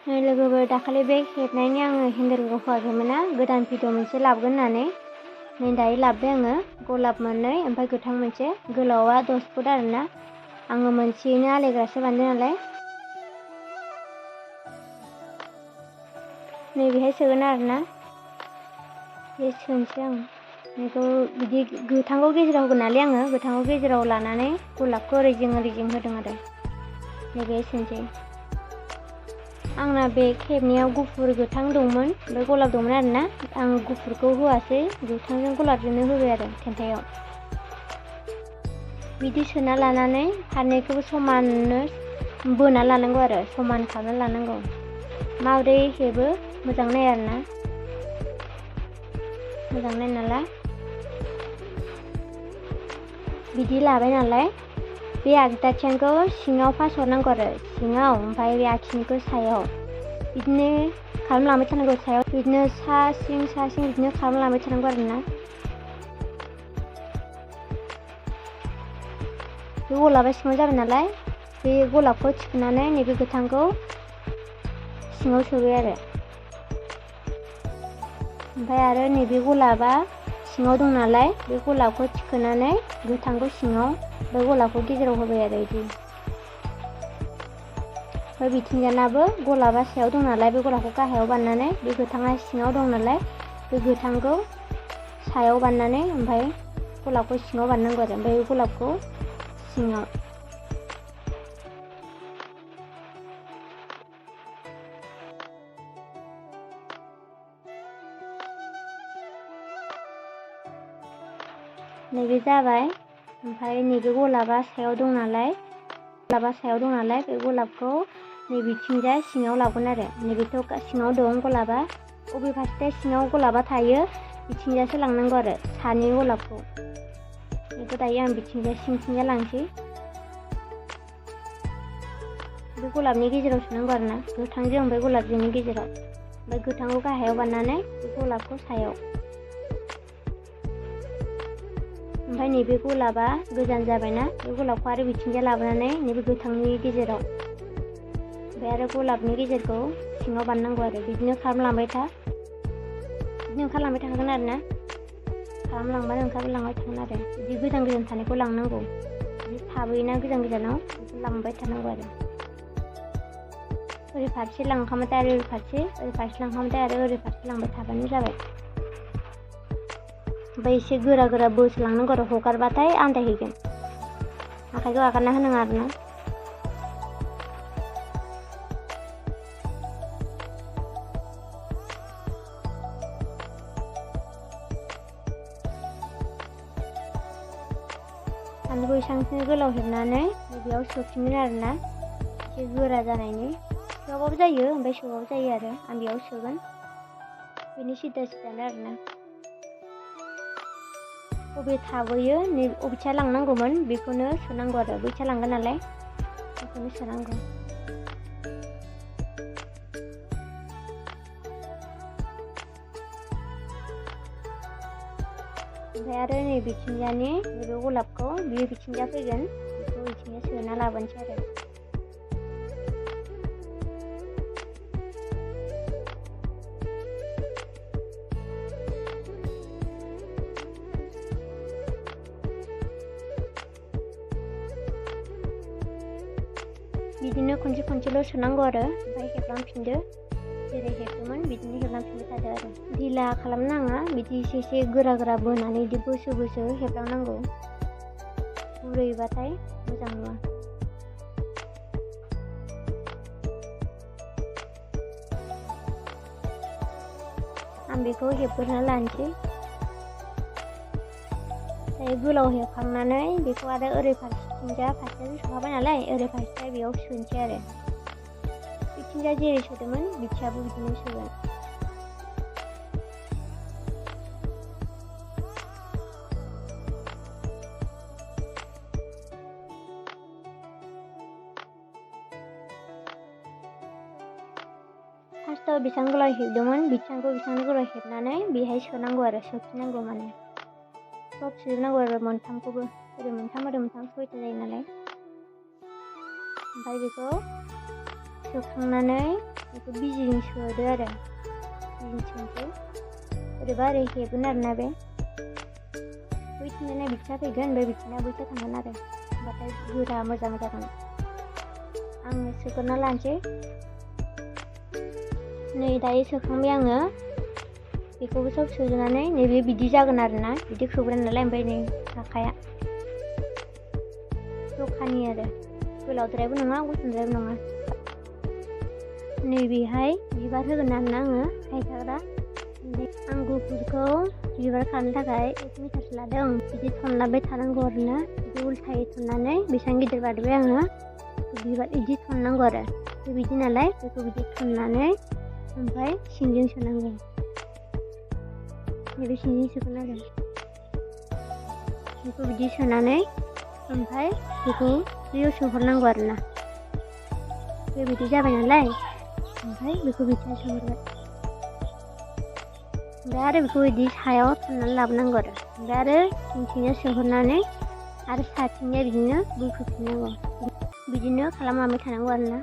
लोगोफोर दाखालि बेग हेबनायनि आङो हेन्देलखौ होआखैमोन ना गोदान भिडिअ मोनसे लाबोगोन होननानै नै दायो लाबोबाय आङो गलाब मोननै ओमफ्राय गोथां मोनसे गोलावा 10 फुट आरोना आङो मोनसेयैनो आलायग्रासो बानायदों नालाय नैबेहाय सोगोन आरोना बे सोनोसै आं बेखौ बिदि गोथांखौ गेजेराव होगोन नालाय आङो गोथांखौ गेजेराव लानानै गलाबखौ ओरैजिं होदों आरो नैबेहाय सोनोसै आंना बे हेबनायाव गुफुर गोथां दंमोन ओमफ्राय गलाब दंमोन आरोना आं गुफुरखौ होआसै गोथांजों गलाबजोंनो होबाय आरो थेन्थायाव बिदि सोना लानानै फारनैखौबो समाननो बोना लानांगौ आरो समान खालामना लानांगौ माबोरै हेबो मोजां नाय आरोना मोजां नायना ला बिदि लाबाय नालाय बे आगदाथिंखौ सिङाव फासहरनांगौ आरो सिङाव ओमफ्राय बे आखिनिखौ सायाव बिदिनो खालामलांबाय थानांगौ सायाव बिदिनो सा सिं बिदिनो खालामलांबाय थानांगौ आरोना बे गलाबा सिङाव जाबाय नालाय बे गलाबखौ थिखोनानै नैबे गोथांखौ सिङाव सोबाय आरो ओमफ्राय आरो नैबे गलाबा सिङाव दं नालाय बे गलाबखौ थिखोनानै गोथांखौ सिङाव ओमफ्राय गलाबखौ गेजेराव होबाय आरो बिदि ओमफ्राय बिथिंजानाबो गलाबा सायाव दं नालाय बे गलाबखौ गाहायाव बाननानै बे गोथाङा सिङाव दं नालाय बे गोथांखौ सायाव बाननानै ओमफ्राय गलाबखौ सिङाव बाननांगौ आरो ओमफ्राय गलाबखौ सिङाव नैबे जाबाय ओमफ्राय नैबे गलाबा सायाव दं नालाय बे गलाबखौ नैबेथिंजाय सिङाव लाबोगोन आरो नैबेथ' सिङाव दं गलाबा बबे फारसे सिङाव गलाबा थायो बिथिंजायसो लांनांगौ आरो सानि गलाबखौ बेखौ दायो आं बिथिंजाय सिंथिंजाय लांसै बे गलाबनि गेजेराव सोनांगौ आरोना गोथांजों ओमफ्राय गलाबजोंनि गेजेराव ओमफ्राय गोथांखौ गाहायाव बाननानै बे गलाबखौ सायाव ओमफ्राय नैबे गलाबा गोजान जाबायना बे गलाबखौ आरो बिथिंजाय लाबोनानै नैबे गोथांनि गेजेराव ओमफ्राय आरो गलाबनि गेजेरखौ सिङाव बाननांगौ आरो बिदिनो खालामलांबाय ओंखारलांबाय थागोन आरोना खालामलांबानो ओंखारलांबाय थागोन आरो बिदि गोजान थानायखौ लांनांगौ बिदि थाबोयोना गोजानाव बेखौ लांबाय थानांगौ आरो ओरै फारसे लांखांबाथाय आरो ओरै फारसे लांखांबाथाय आरो ओरै फारसे लांबाय थाबानो जाबाय ओमफ्राय एसे गोरा बोसोलांनांगौ आरो हगारबाथाय आन्दायहैगोन आखाइखौ आगारना होनाङा आरोना सानैखौ एसेबांसिनो गोलाव हेबनानै बेयाव सोफिनगोन आरोना एसे गोरा जानायनि सोआबाबो जायो ओमफ्राय सोआबाबो जायो आरो आं बेयाव सोगोन बेनि सिदानो आरोना बबे थाबोयो नै बबेथिं लांनांगौमोन बेखौनो सोनांगौ आरो बैथिं लांगोन नालाय बेखौनो सोनांगौ ओमफ्राय आरो नै बिथिंजानि नैबे गलाबखौ बियो बिथिंजा फैगोन बेखौ बिथिंजा सोना लाबोनोसै आरो बिदिनो खनसेल' सोनांगौ आरो ओमफ्राय हेबलांफिनदो जेरै हेबदोंमोन बिदिनो हेबलांफिनबाय थादो आरो ढिला खालामनाङा बिदि एसे गोरा बोनानै बिदि बोसो हेबलांनांगौ गुरैबाथाय मोजां नङा आं बेखौ हेबग्रोना लानोसै गोलाव हेबखांनानै बेखौ आरो ओरै फारसेथिंजा फारसेजों सोखाबाय नालाय ओरै फारसेथिं बेयाव सोनोसै आरो बिथिंजा जेरै सोदोंमोन बिथिंजाबो बिदिनो सोगोन फार्स्टआव बेसेबां गोलाव हेबदोंमोन बेसेबां गोलाव हेबनानै बेहाय सोनांगौ आरो सोफिननांगौ माने सब सोजोबनांगौ आरो मोनथामखौबो ओरै मोनथाम 6था जायो नालाय ओमफ्राय बेखौ सोखांनानै बेखौ बिजिजों सोदो आरो बिजिजों सोनोसै ओरैबा ओरै हेबगोन आरोना बे बैथिंजायना बिथिं फैगोन ओमफ्राय बिथिंना बैथिं थांगोन आरो होमबाथाय गोरा मोजां जागोन। आङो सोग्रोना लानोसै। नै दायो सोखांबाय आङो बेखौबो सब सोजोबनानै नैबे बिदि जागोन आरोना बिदि खोबग्रोन नालाय ओमफ्राय नै आखाया जखानि आरो गोलावद्रायबो नङा गुसुंद्रायबो नङा। नैबेहाय बिबार होगोन आरोना आङो हायथाग्रा आं गुफुरखौ बिबार खालामनो थाखाय 1 मिटारसो लादों। बिदि थनलाबाय थानांगौ आरोना बिदि उल्थायै थननानै बेसेबां गिदिर बारबाय आङो बिबार बिदि थननांगौ आरो बिदि नालाय बेखौ बिदि थननानै ओमफ्राय सिंजों सोनांगौ। नैबे सिंजों सोगोन आरो बेखौ बिदि सोनानै ओमफ्राय बेखौ दैयाव सोहरनांगौ आरोना बे बिदि जाबाय नालाय ओमफ्राय बेखौ बिदिनो सोहरबाय। ओमफ्राय आरो बेखौ बिदि सायाव थननानै लाबोनांगौ आरो ओमफ्राय आरो सिंथिंजाय सोहरनानै आरो साथिंजाय बिदिनो बोखोफिननांगौ। बिदिनो खालामलांबाय थानांगौ आरोना।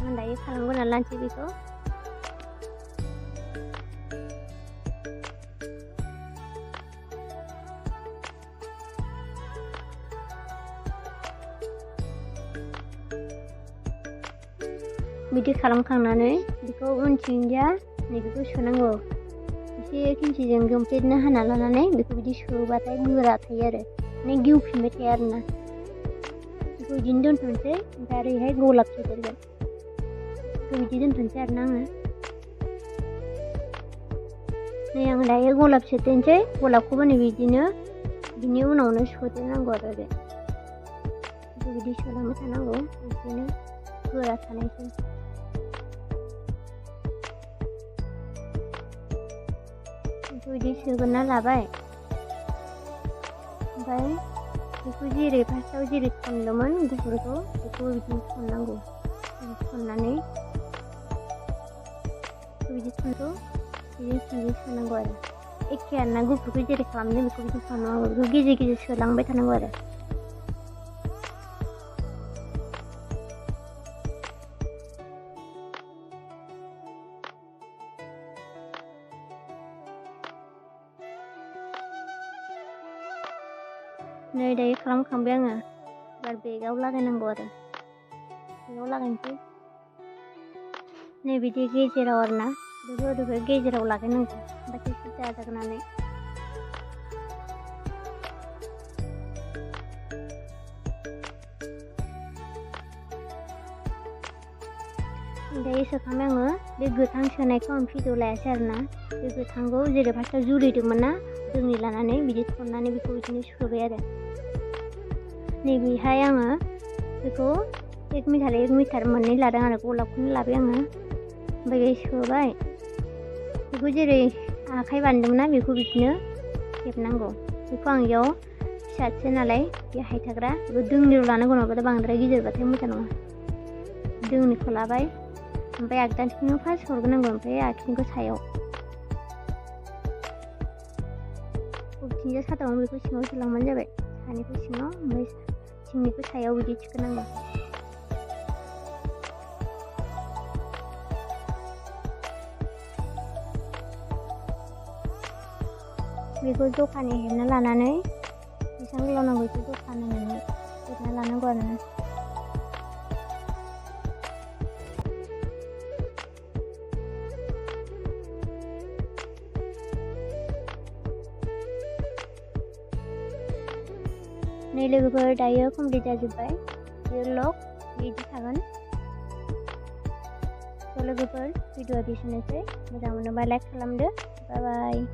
आं दायो खालामग्रोना लानोसै बेखौ। बिदि खालामखांनानै बेखौ उनथिंजा नैबेखौ सोनांगौ। एसे खेमसिजों गोमफ्लेदनो हाना लानानै बेखौ बिदि सोबाथाय गोरा थायो आरो माने गेवफिनबाय थाया आरोना। बेखौ बिदिनो दोनथ'नोसै ओमफ्राय आरो बेहाय गलाब सोदेरगोन। बेखौ बिदि दोनथ'नोसै आरोना आङो। नै आं दायो गलाब सोदेरनोसै। गलाबखौबो नै बिदिनो बिनि उनावनो सोदेरनांगौ आरो ओरै बेखौ बिदि सोलांबाय थानांगौ बिदिनो गोरा थानायसै। बेखौ बिदि सोग्रोना लाबाय ओमफ्राय बेखौ जेरै फार्स्टआव जेरै थनदोंमोन गुफुरखौ बेखौ बिदिनो थननांगौ। थननानै बिदि थनखौ बिदिनो सिंजों सोनांगौ आरो एखे आरोना गुफुरखौ जेरै खालामदों बेखौ बिदि खालामनांगौ। बेखौ गेजेर गेजेर सोलांबाय थानांगौ आरो नै दायो खालामखांबाय आङो। एबार बेगाव लागायनांगौ आरो बेगाव लागायनोसै। नै बिदि गेजेराव आरोना ओरैबो गेजेराव लागायनांगौ होमबासो सिदा जागोन नालाय। दायो सोखांबाय आङो। बे गोथां सोनायखौ आं भिडिअ लायासै आरोना। बे गोथांखौ जेरै फार्स्टआव जुरिदोंमोन ना जोंनि लानानै बिदि थननानै बेखौ बिदिनो सोबाय आरो नैबेहाय आङो बेखौ 1 मिटार मोननै लादों आरो गलाबखौनो लाबाय आङो। ओमफ्राय बेहाय सोबाय बेखौ जेरै आखाइ बानायदोंमोन ना बेखौ बिदिनो हेबनांगौ। बेखौ आं इयाव फिसासो नालाय बे हायथाग्रा बेखौ दोंनैल' लानांगौ नङाबाथाय बांद्राय गिदिरबाथाय मोजां नङा। दोंनैखौ लाबाय ओमफ्राय आगदाथिंखौ फार्स्ट हरग्रोनांगौ ओमफ्राय आगसिनिखौ सायाव बबेथिंजाय सादामोन बेखौ सिङाव सोलांबानो जाबाय। सानिखौ सिङाव ओमफ्राय सिंनिखौ सायाव बिदि थिखोनांगौ। बेखौ जखानि हेबना लानानै बेसेबां गोलाव नांगौ बेखौ जखा नायनानै हेबना लानांगौ आरोना। नै लोगोफोर दायो कमप्लिट जाजोब्बाय। बेयो लक बिदि थागोन। थ' लोगोफोर भिडिअआ एसेनोसै। मोजां मोनोबा लाइक खालामदो। बाय बाय।